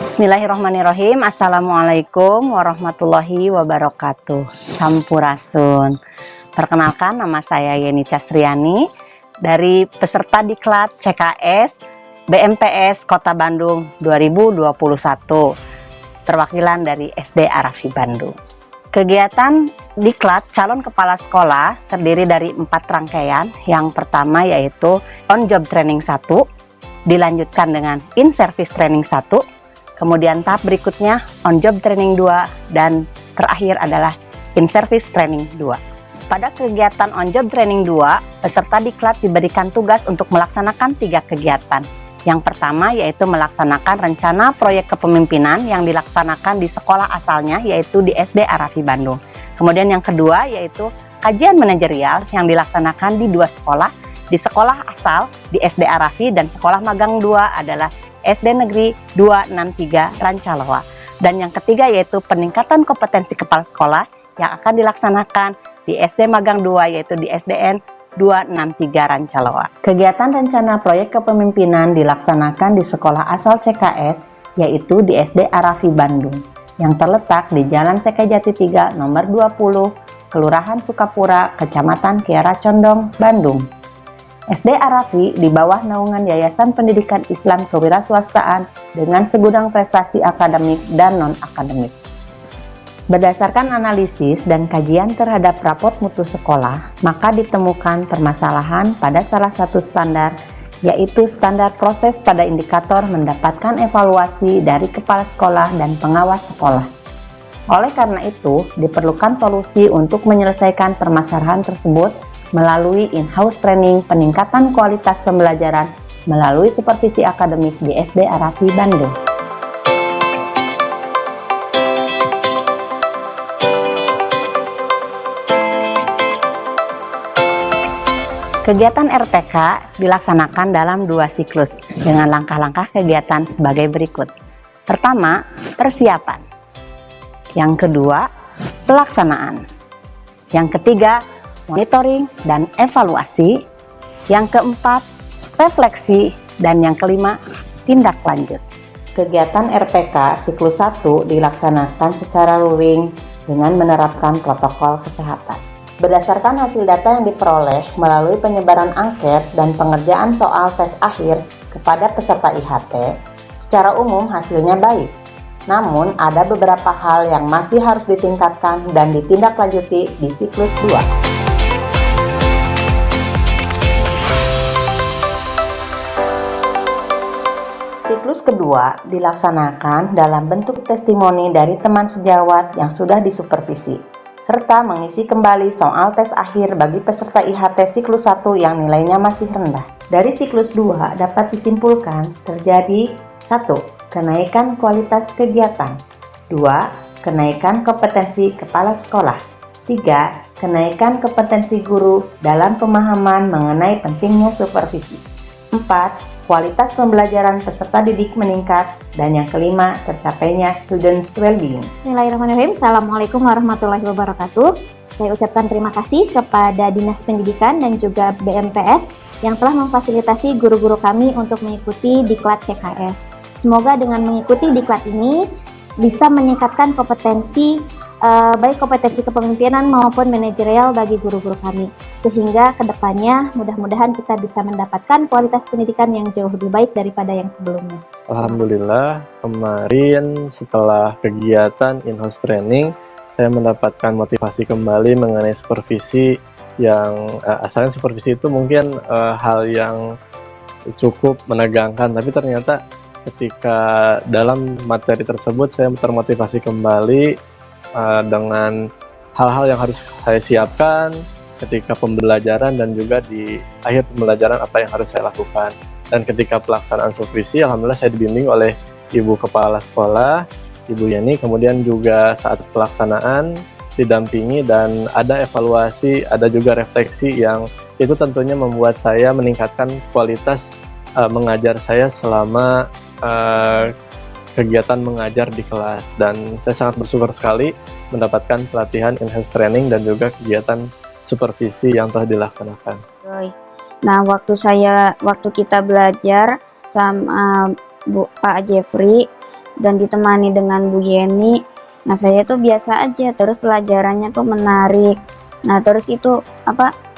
Bismillahirrahmanirrahim. Assalamualaikum warahmatullahi wabarakatuh. Sampurasun. Perkenalkan, nama saya Yeni Casriani dari peserta Diklat CKS BMPS Kota Bandung 2021, perwakilan dari SD Arafi Bandung. Kegiatan Diklat calon kepala sekolah terdiri dari 4 rangkaian. Yang pertama yaitu on job training 1, dilanjutkan dengan in service training 1, kemudian tahap berikutnya on job training 2, dan terakhir adalah in service training 2. Pada kegiatan on job training 2, peserta Diklat diberikan tugas untuk melaksanakan 3 kegiatan. Yang pertama yaitu melaksanakan rencana proyek kepemimpinan yang dilaksanakan di sekolah asalnya, yaitu di SD Arafi Bandung. Kemudian yang kedua yaitu kajian manajerial yang dilaksanakan di 2 sekolah, di sekolah asal di SD Arafi dan sekolah magang 2 adalah SD Negeri 263 Rancaloa. Dan yang ketiga yaitu peningkatan kompetensi kepala sekolah yang akan dilaksanakan di SD Magang 2 yaitu di SDN 263 Rancaloa. Kegiatan rencana proyek kepemimpinan dilaksanakan di sekolah asal CKS yaitu di SD Arafi Bandung yang terletak di Jalan Sekejati 3 nomor 20, Kelurahan Sukapura, Kecamatan Kiara Condong, Bandung. SD Arafi di bawah naungan Yayasan Pendidikan Islam Kewirausahaan dengan segudang prestasi akademik dan non-akademik. Berdasarkan analisis dan kajian terhadap rapot mutu sekolah, maka ditemukan permasalahan pada salah satu standar, yaitu standar proses pada indikator mendapatkan evaluasi dari kepala sekolah dan pengawas sekolah. Oleh karena itu, diperlukan solusi untuk menyelesaikan permasalahan tersebut melalui in-house training peningkatan kualitas pembelajaran melalui supervisi akademik di SD Arafi Bandung. Kegiatan RPK dilaksanakan dalam 2 siklus dengan langkah-langkah kegiatan sebagai berikut. Pertama, persiapan. Yang kedua, pelaksanaan. Yang ketiga, monitoring dan evaluasi. Yang keempat, refleksi. Dan yang kelima, tindak lanjut. Kegiatan RPK siklus 1 dilaksanakan secara luring dengan menerapkan protokol kesehatan. Berdasarkan hasil data yang diperoleh melalui penyebaran angket dan pengerjaan soal tes akhir kepada peserta IHT, secara umum hasilnya baik. Namun, ada beberapa hal yang masih harus ditingkatkan dan ditindaklanjuti di siklus 2. Siklus kedua dilaksanakan dalam bentuk testimoni dari teman sejawat yang sudah disupervisi, serta mengisi kembali soal tes akhir bagi peserta IHT siklus 1 yang nilainya masih rendah. Dari siklus 2 dapat disimpulkan terjadi 1. Kenaikan kualitas kegiatan. 2. Kenaikan kompetensi kepala sekolah. 3. Kenaikan kompetensi guru dalam pemahaman mengenai pentingnya supervisi. 4. Kualitas pembelajaran peserta didik meningkat. Dan yang kelima, tercapainya students well-being. Bismillahirrahmanirrahim. Assalamualaikum warahmatullahi wabarakatuh. Saya ucapkan terima kasih kepada Dinas Pendidikan dan juga BMPS yang telah memfasilitasi guru-guru kami untuk mengikuti Diklat CKS. Semoga dengan mengikuti Diklat ini bisa meningkatkan kompetensi baik kompetensi kepemimpinan maupun manajerial bagi guru-guru kami, sehingga kedepannya mudah-mudahan kita bisa mendapatkan kualitas pendidikan yang jauh lebih baik daripada yang sebelumnya. Alhamdulillah, kemarin setelah kegiatan in-house training, saya mendapatkan motivasi kembali mengenai supervisi yang asalnya supervisi itu mungkin hal yang cukup menegangkan, tapi ternyata ketika dalam materi tersebut saya termotivasi kembali dengan hal-hal yang harus saya siapkan ketika pembelajaran dan juga di akhir pembelajaran apa yang harus saya lakukan. Dan ketika pelaksanaan supervisi, alhamdulillah saya dibimbing oleh Ibu Kepala Sekolah, Ibu Yeni, kemudian juga saat pelaksanaan didampingi dan ada evaluasi, ada juga refleksi yang itu tentunya membuat saya meningkatkan kualitas mengajar saya selama kegiatan mengajar di kelas, dan saya sangat bersyukur sekali mendapatkan pelatihan in-house training dan juga kegiatan supervisi yang telah dilaksanakan. Nah, waktu kita belajar sama Pak Jeffrey, dan ditemani dengan Bu Yeni. Nah, saya tuh biasa aja, terus pelajarannya tuh menarik. Nah, terus itu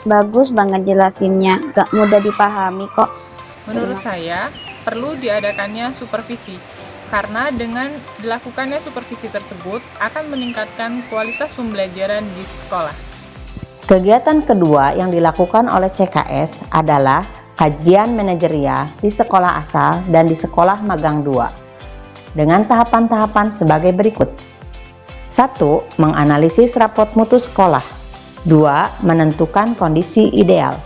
bagus banget jelasinnya, gak mudah dipahami kok. Menurut saya, perlu diadakannya supervisi, karena dengan dilakukannya supervisi tersebut akan meningkatkan kualitas pembelajaran di sekolah. Kegiatan kedua yang dilakukan oleh CKS adalah kajian manajerial di sekolah asal dan di sekolah magang 2 dengan tahapan-tahapan sebagai berikut. 1. Menganalisis raport mutu sekolah. 2. Menentukan kondisi ideal.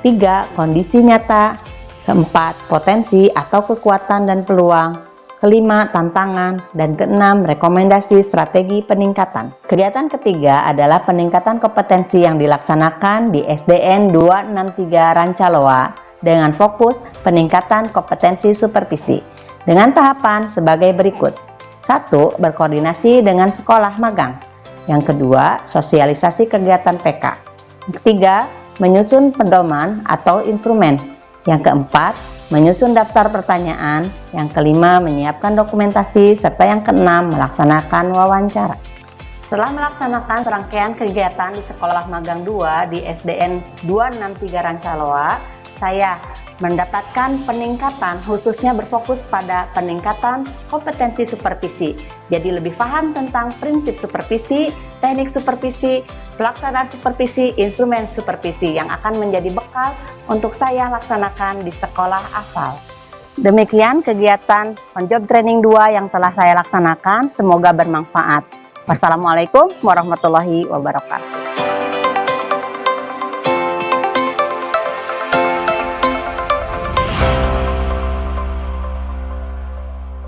3. Kondisi nyata. 4. Potensi atau kekuatan dan peluang. 5. Tantangan. Dan 6. Rekomendasi strategi peningkatan. Kegiatan ketiga adalah peningkatan kompetensi yang dilaksanakan di SDN 263 Rancaloa dengan fokus peningkatan kompetensi supervisi dengan tahapan sebagai berikut. 1. Berkoordinasi dengan sekolah magang. Yang kedua, sosialisasi kegiatan PK. Yang ketiga, menyusun pedoman atau instrumen. Yang keempat, menyusun daftar pertanyaan. Yang kelima, menyiapkan dokumentasi. Serta yang keenam, melaksanakan wawancara. Setelah melaksanakan serangkaian kegiatan di Sekolah Magang 2 di SDN 263 Rancaloa, saya mendapatkan peningkatan, khususnya berfokus pada peningkatan kompetensi supervisi. Jadi lebih paham tentang prinsip supervisi, teknik supervisi, pelaksanaan supervisi, instrumen supervisi yang akan menjadi bekal untuk saya laksanakan di sekolah asal. Demikian kegiatan on job training 2 yang telah saya laksanakan, semoga bermanfaat. Wassalamualaikum warahmatullahi wabarakatuh.